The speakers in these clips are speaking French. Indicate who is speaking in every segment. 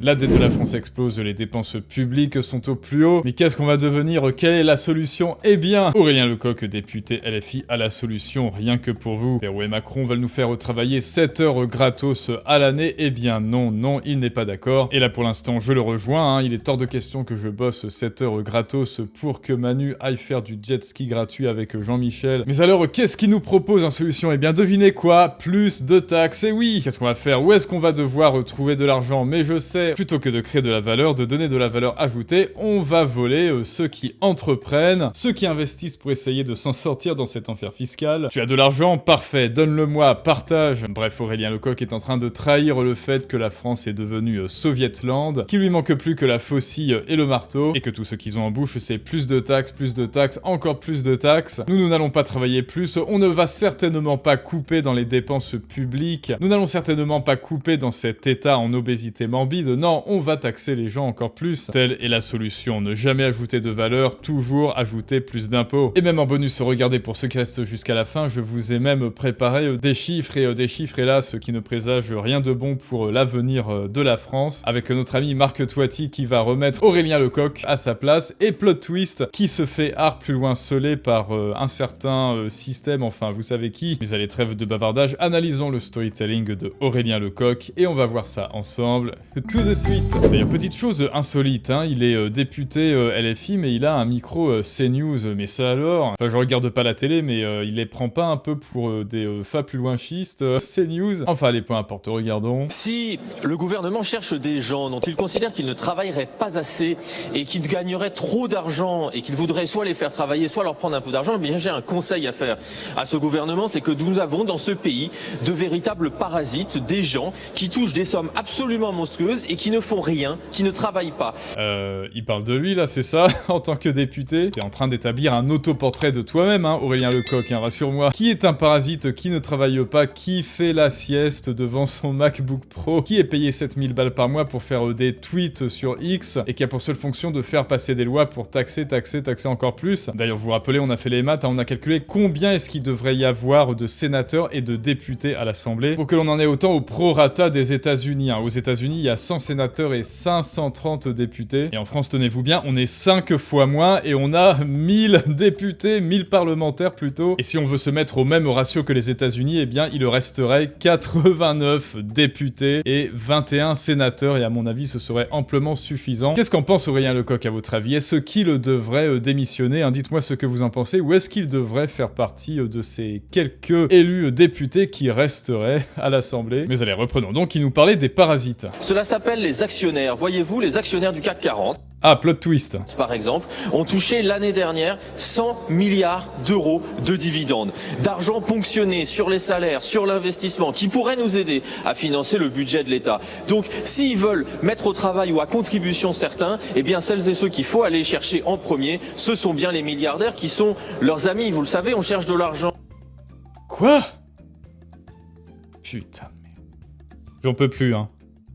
Speaker 1: La dette de la France explose, les dépenses publiques sont au plus haut. Mais qu'est-ce qu'on va devenir? Quelle est la solution? Eh bien, Aurélien Lecoq, député LFI, a la solution, rien que pour vous. Pérou et Macron veulent nous faire travailler 7 heures gratos à l'année. Eh bien non, il n'est pas d'accord. Et là pour l'instant, je le rejoins, il est hors de question que je bosse 7 heures gratos pour que Manu aille faire du jet ski gratuit avec Jean-Michel. Mais alors, qu'est-ce qu'il nous propose en solution? Eh bien, devinez quoi? Plus de taxes. Et oui, qu'est-ce qu'on va faire? Où est-ce qu'on va devoir trouver de l'argent? Mais je sais, plutôt que de créer de la valeur, de donner de la valeur ajoutée, on va voler ceux qui entreprennent, ceux qui investissent pour essayer de s'en sortir dans cet enfer fiscal. Tu as de l'argent? Parfait, donne-le-moi, partage. Bref, Aurélien Lecoq est en train de trahir le fait que la France est devenue Sovietland, qu'il lui manque plus que la faucille et le marteau, et que tout ce qu'ils ont en bouche, c'est plus de taxes, encore plus de taxes. Nous n'allons pas travailler plus, on ne va certainement pas couper dans les dépenses publiques, nous n'allons certainement pas couper dans cet état en obésité morbide, non, on va taxer les gens encore plus. Telle est la solution, ne jamais ajouter de valeur, toujours ajouter plus d'impôts. Et même en bonus, regardez, pour ceux qui restent jusqu'à la fin, je vous ai même préparé des chiffres, hélas, qui ne présagent rien de bon pour l'avenir de la France, avec notre ami Marc Toiti qui va remettre Aurélien Lecoq à sa place, et plot twist, qui se fait plus loin scellé par un certain système, enfin vous savez qui. Mais allez, trêve de bavardage, analysons le storytelling de Aurélien Lecoq, et on va voir ça ensemble tout de suite. D'ailleurs, petite chose insolite, il est député LFI, mais il a un micro CNews, mais ça alors? Enfin, je regarde pas la télé, mais il les prend pas un peu pour des fa plus loin schistes, CNews? Enfin, allez, peu importe, regardons.
Speaker 2: Si le gouvernement cherche des gens dont il considère qu'ils ne travailleraient pas assez et qu'ils gagneraient trop d'argent et qu'il voudrait soit les faire travailler, soit leur prendre un peu d'argent, eh bien j'ai un conseil à faire à ce gouvernement, c'est que nous avons dans ce pays de véritables parasites, des gens qui touchent des sommes absolument monstrueuses et qui ne font rien, qui ne travaillent pas.
Speaker 1: Il parle de lui là, c'est ça? En tant que député, t'es en train d'établir un autoportrait de toi-même, Aurélien Lecoq, rassure-moi. Qui est un parasite, qui ne travaille pas, qui fait la sieste devant son MacBook Pro, qui est payé 7000 balles par mois pour faire des tweets sur X, et qui a pour seule fonction de faire passer des lois pour taxer encore plus. D'ailleurs, vous vous rappelez, on a fait les maths, on a calculé combien est-ce qu'il devrait y avoir de sénateurs et de députés à l'Assemblée, pour que l'on en ait autant au prorata des États-Unis. Aux États-Unis, il y a 100 sénateurs et 530 députés. Et en France, tenez-vous bien, on est 5 fois moins et on a 1000 députés, 1000 parlementaires plutôt. Et si on veut se mettre au même ratio que les États-Unis, eh bien, il resterait 89 députés et 21 sénateurs. Et à mon avis, ce serait amplement suffisant. Qu'est-ce qu'en pense Aurélien Lecoq à votre avis? Est-ce qu'il devrait démissionner? Dites-moi ce que vous en pensez. Ou est-ce qu'il devrait faire partie de ces quelques élus députés qui resteraient à l'Assemblée? Mais allez, reprenons donc. Il nous parlait des parasites.
Speaker 2: Cela s'appelle les actionnaires. Voyez-vous, les actionnaires du CAC 40.
Speaker 1: Ah, plot twist.
Speaker 2: Par exemple, ont touché l'année dernière 100 milliards d'euros de dividendes, d'argent ponctionné sur les salaires, sur l'investissement, qui pourrait nous aider à financer le budget de l'État. Donc, s'ils veulent mettre au travail ou à contribution certains, eh bien, celles et ceux qu'il faut aller chercher en premier, ce sont bien les milliardaires qui sont leurs amis. Vous le savez, on cherche de l'argent.
Speaker 1: Quoi? Putain de merde. J'en peux plus,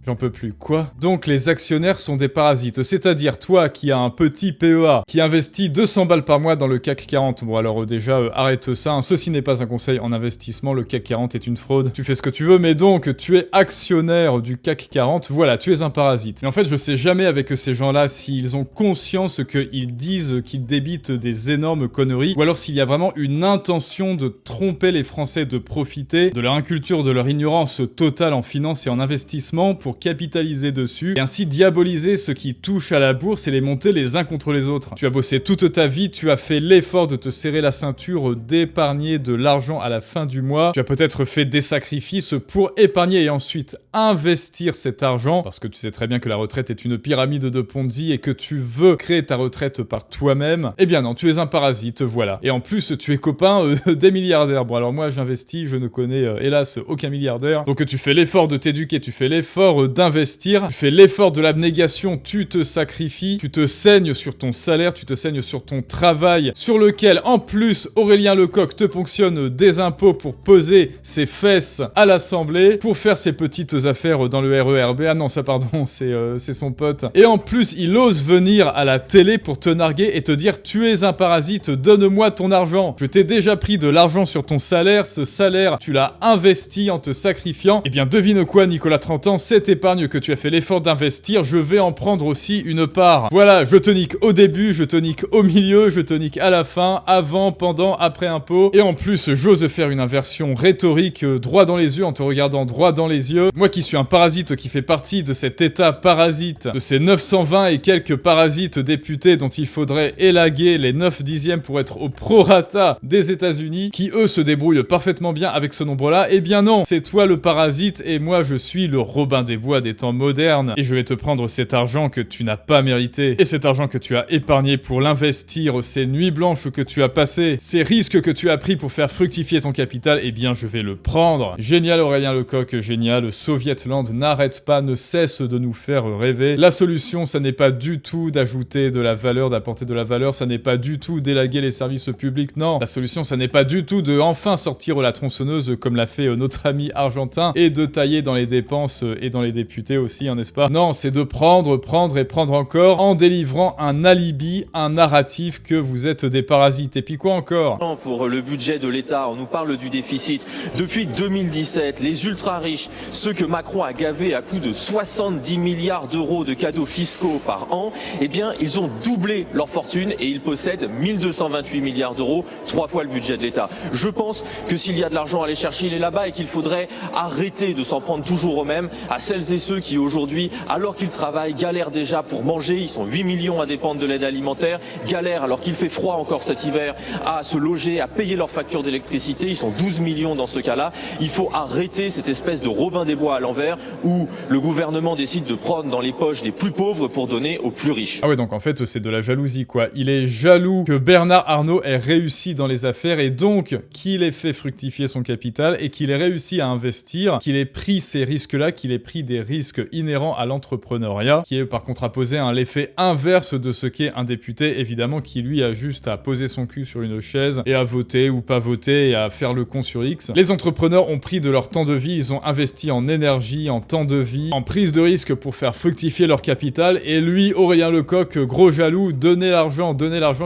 Speaker 1: J'en peux plus. Quoi? Donc les actionnaires sont des parasites, c'est-à-dire toi qui as un petit PEA, qui investit 200 balles par mois dans le CAC 40, bon alors déjà arrête ça, ceci n'est pas un conseil en investissement, le CAC 40 est une fraude, tu fais ce que tu veux, mais donc tu es actionnaire du CAC 40, voilà, tu es un parasite. Et en fait je sais jamais avec ces gens-là s'ils ont conscience qu'ils disent qu'ils débitent des énormes conneries, ou alors s'il y a vraiment une intention de tromper les Français, de profiter de leur inculture, de leur ignorance totale en finance et en investissement pour capitaliser dessus et ainsi diaboliser ceux qui touchent à la bourse et les monter les uns contre les autres. Tu as bossé toute ta vie, tu as fait l'effort de te serrer la ceinture, d'épargner de l'argent à la fin du mois, tu as peut-être fait des sacrifices pour épargner et ensuite investir cet argent, parce que tu sais très bien que la retraite est une pyramide de Ponzi et que tu veux créer ta retraite par toi-même. Eh bien non, tu es un parasite, voilà. Et en plus, tu es copain des milliardaires. Bon alors moi j'investis, je ne connais hélas aucun milliardaire, donc tu fais l'effort de t'éduquer, tu fais l'effort d'investir, tu fais l'effort de l'abnégation, tu te sacrifies, tu te saignes sur ton salaire, tu te saignes sur ton travail, sur lequel en plus Aurélien Lecoq te ponctionne des impôts pour poser ses fesses à l'Assemblée, pour faire ses petites affaires dans le RERB, ah non ça pardon, c'est son pote, et en plus il ose venir à la télé pour te narguer et te dire tu es un parasite, donne-moi ton argent, je t'ai déjà pris de l'argent sur ton salaire, ce salaire tu l'as investi en te sacrifiant, et bien devine quoi Nicolas 30 ans, cet épargne que tu as fait l'effort d'investir, je vais en prendre aussi une part. Voilà, je te nique au début, je te nique au milieu, je te nique à la fin, avant, pendant, après impôt. Et en plus, j'ose faire une inversion rhétorique droit dans les yeux en te regardant droit dans les yeux. Moi qui suis un parasite qui fait partie de cet état parasite, de ces 920 et quelques parasites députés dont il faudrait élaguer les 9/10 pour être au prorata des États-Unis, qui eux se débrouillent parfaitement bien avec ce nombre-là. Eh bien non, c'est toi le parasite et moi je suis le Robin des Bois des temps modernes. Et je vais te prendre cet argent que tu n'as pas mérité. Et cet argent que tu as épargné pour l'investir, ces nuits blanches que tu as passées, ces risques que tu as pris pour faire fructifier ton capital, eh bien je vais le prendre. Génial Aurélien Lecoq, génial. Sovietland n'arrête pas, ne cesse de nous faire rêver. La solution, ça n'est pas du tout d'ajouter de la valeur, d'apporter de la valeur, ça n'est pas du tout d'élaguer les services publics, non. La solution, ça n'est pas du tout de enfin sortir la tronçonneuse comme l'a fait notre ami argentin et de tailler dans les dépenses et dans les députés aussi, hein, n'est-ce pas? Non, c'est de prendre et prendre encore en délivrant un alibi, un narratif que vous êtes des parasites. Et puis quoi encore?
Speaker 2: Pour le budget de l'État, on nous parle du déficit. Depuis 2017, les ultra-riches, ceux que Macron a gavés à coût de 70 milliards d'euros de cadeaux fiscaux par an, eh bien, ils ont doublé leur fortune et ils possèdent 1228 milliards d'euros, 3 fois le budget de l'État. Je pense que s'il y a de l'argent à aller chercher, il est là-bas et qu'il faudrait arrêter de s'en prendre toujours aux mêmes, à celles et ceux qui aujourd'hui, alors qu'ils travaillent, galèrent déjà pour manger. Ils sont 8 millions à dépendre de l'aide alimentaire, galèrent alors qu'il fait froid encore cet hiver à se loger, à payer leurs factures d'électricité. Ils sont 12 millions dans ce cas-là. Il faut arrêter cette espèce de Robin des Bois à l'envers où le gouvernement décide de prendre dans les poches des plus pauvres pour donner aux plus riches.
Speaker 1: Ah ouais, donc en fait, c'est de la jalousie, quoi. Il est jaloux que Bernard Arnault ait réussi dans les affaires et donc qu'il ait fait fructifier son capital et qu'il ait réussi à investir, qu'il ait pris ces risques-là, qu'il ait pris des risques inhérents à l'entrepreneuriat, qui est par contraposé à l'effet inverse de ce qu'est un député, évidemment, qui lui a juste à poser son cul sur une chaise et à voter ou pas voter et à faire le con sur X. Les entrepreneurs ont pris de leur temps de vie, ils ont investi en énergie, en temps de vie, en prise de risque pour faire fructifier leur capital et lui, Aurélien Lecoq, gros jaloux, donnez l'argent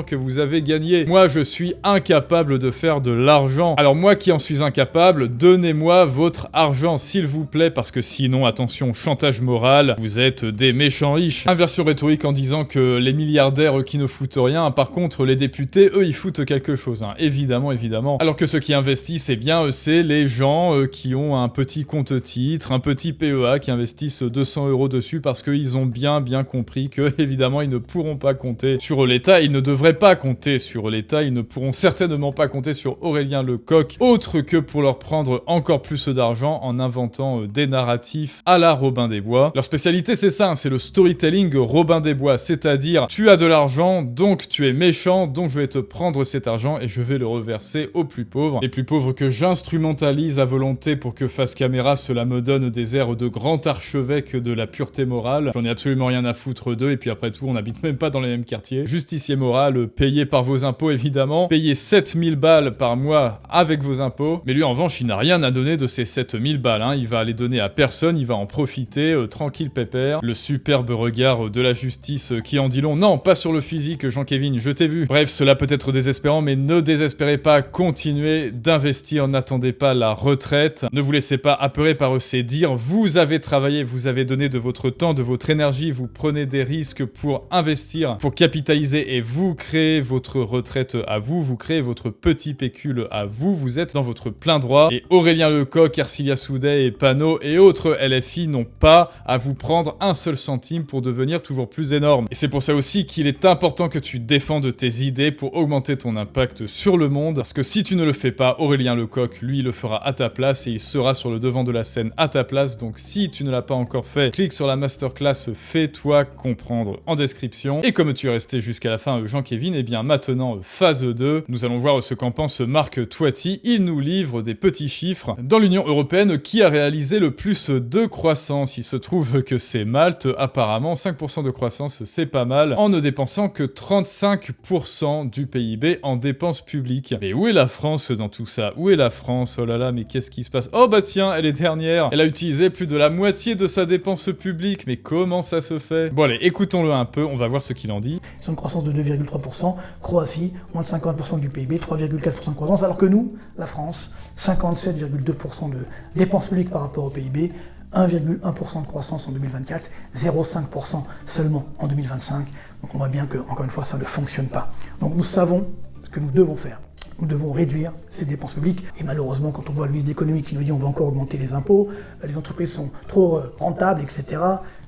Speaker 1: que vous avez gagné. Moi, je suis incapable de faire de l'argent. Alors moi qui en suis incapable, donnez-moi votre argent, s'il vous plaît, parce que sinon, attention, chantage moral, vous êtes des méchants riches. Inversion rhétorique en disant que les milliardaires qui ne foutent rien, par contre, les députés, eux, ils foutent quelque chose, hein. Évidemment, évidemment. Alors que ceux qui investissent, eh bien, c'est les gens qui ont un petit compte titre, un petit PEA, qui investissent 200 € dessus parce qu'ils ont bien compris que, évidemment, ils ne pourront pas compter sur l'État, ils ne devraient pas compter sur l'État, ils ne pourront certainement pas compter sur Aurélien Lecoq, autre que pour leur prendre encore plus d'argent en inventant des narratifs à la Robin des Bois. Leur spécialité, c'est ça, hein, c'est le storytelling Robin des Bois, c'est-à-dire, tu as de l'argent, donc tu es méchant, donc je vais te prendre cet argent et je vais le reverser aux plus pauvres. Les plus pauvres que j'instrumentalise à volonté pour que face caméra, cela me donne des airs de grand archevêque de la pureté morale. J'en ai absolument rien à foutre d'eux, et puis après tout, on n'habite même pas dans les mêmes quartiers. Justicier moral, payé par vos impôts évidemment, payé 7000 balles par mois avec vos impôts, mais lui en revanche, il n'a rien à donner de ces 7000 balles, hein. Il va les donner à personne, il va en profiter, tranquille pépère. Le superbe regard de la justice qui en dit long. Non, pas sur le physique, Jean-Kévin, je t'ai vu. Bref, cela peut être désespérant, mais ne désespérez pas, continuez d'investir, n'attendez pas la retraite, ne vous laissez pas apeurer par ces dires, vous avez travaillé, vous avez donné de votre temps, de votre énergie, vous prenez des risques pour investir, pour capitaliser et vous créez votre retraite à vous, vous créez votre petit pécule à vous, vous êtes dans votre plein droit et Aurélien Lecoq, Ercilia Soudet et Panot et autres LFI n'ont pas à vous prendre un seul centime pour devenir toujours plus énorme. Et c'est pour ça aussi qu'il est important que tu défendes tes idées pour augmenter ton impact sur le monde, parce que si tu ne le fais pas, Aurélien Lecoq, lui, le fera à ta place et il sera sur le devant de la scène à ta place, donc si tu ne l'as pas encore fait, clique sur la masterclass Fais-toi comprendre en description. Et comme tu es resté jusqu'à la fin, Jean-Kévin, et bien maintenant, phase 2, nous allons voir ce qu'en pense Marc Toiti. Il nous livre des petits chiffres. Dans l'Union Européenne, qui a réalisé le plus de croissance? Il se trouve que c'est Malte, apparemment, 5% de croissance, c'est pas mal, en ne dépensant que 35% du PIB en dépenses publiques. Mais où est la France dans tout ça? Où est la France? Oh là là, mais qu'est-ce qui se passe? Oh bah tiens, elle est dernière. Elle a utilisé plus de la moitié de sa dépense publique. Mais comment ça se fait? Bon allez, écoutons-le un peu, on va voir ce qu'il en dit.
Speaker 3: C'est une croissance de 2,3%. Croatie, moins de 50% du PIB, 3,4% de croissance. Alors que nous, la France, 57,2% de dépenses publiques par rapport au PIB, 1,1% de croissance en 2024, 0,5% seulement en 2025. Donc on voit bien que, encore une fois, ça ne fonctionne pas. Donc nous savons ce que nous devons faire. Nous devons réduire ces dépenses publiques. Et malheureusement, quand on voit le ministre de l'économie qui nous dit on va encore augmenter les impôts, les entreprises sont trop rentables, etc.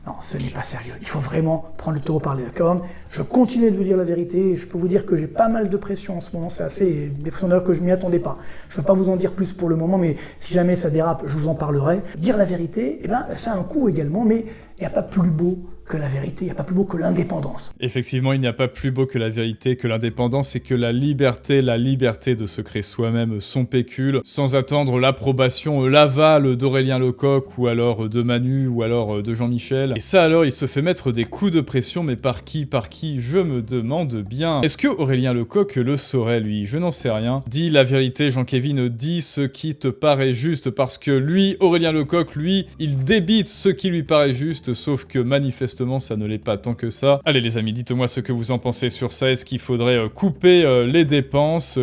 Speaker 3: Non, ce n'est pas sérieux. Il faut vraiment prendre le taureau par les cornes. Je continue de vous dire la vérité. Je peux vous dire que j'ai pas mal de pression en ce moment. C'est assez des pressions d'ailleurs que je m'y attendais pas. Je ne veux pas vous en dire plus pour le moment, mais si jamais ça dérape, je vous en parlerai. Dire la vérité, eh ben, ça a un coût également, mais il n'y a pas plus beau que la vérité, il n'y a pas plus beau que l'indépendance.
Speaker 1: Effectivement, il n'y a pas plus beau que la vérité, que l'indépendance et que la liberté de se créer soi-même son pécule, sans attendre l'approbation, l'aval d'Aurélien Lecoq, ou alors de Manu, ou alors de Jean-Michel. Et ça alors, il se fait mettre des coups de pression, mais par qui, je me demande bien. Est-ce que Aurélien Lecoq le saurait, lui? Je n'en sais rien. Dis la vérité, Jean-Kévin, dis ce qui te paraît juste, parce que lui, Aurélien Lecoq, lui, il débite ce qui lui paraît juste, sauf que manifestement, ça ne l'est pas tant que ça. Allez les amis, dites-moi ce que vous en pensez sur ça. Est-ce qu'il faudrait couper les dépenses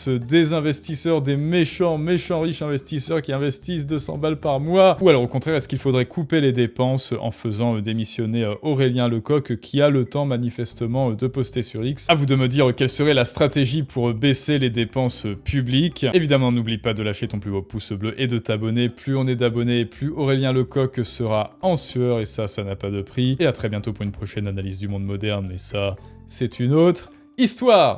Speaker 1: des investisseurs, des méchants riches investisseurs qui investissent 200 balles par mois? Ou alors au contraire, est-ce qu'il faudrait couper les dépenses en faisant démissionner Aurélien Lecoq, qui a le temps manifestement de poster sur X? À vous de me dire quelle serait la stratégie pour baisser les dépenses publiques. Évidemment, n'oublie pas de lâcher ton plus beau pouce bleu et de t'abonner. Plus on est d'abonnés, plus Aurélien Lecoq sera en sueur, et ça n'a pas de prix. Et à très bientôt pour une prochaine analyse du monde moderne, mais ça, c'est une autre histoire.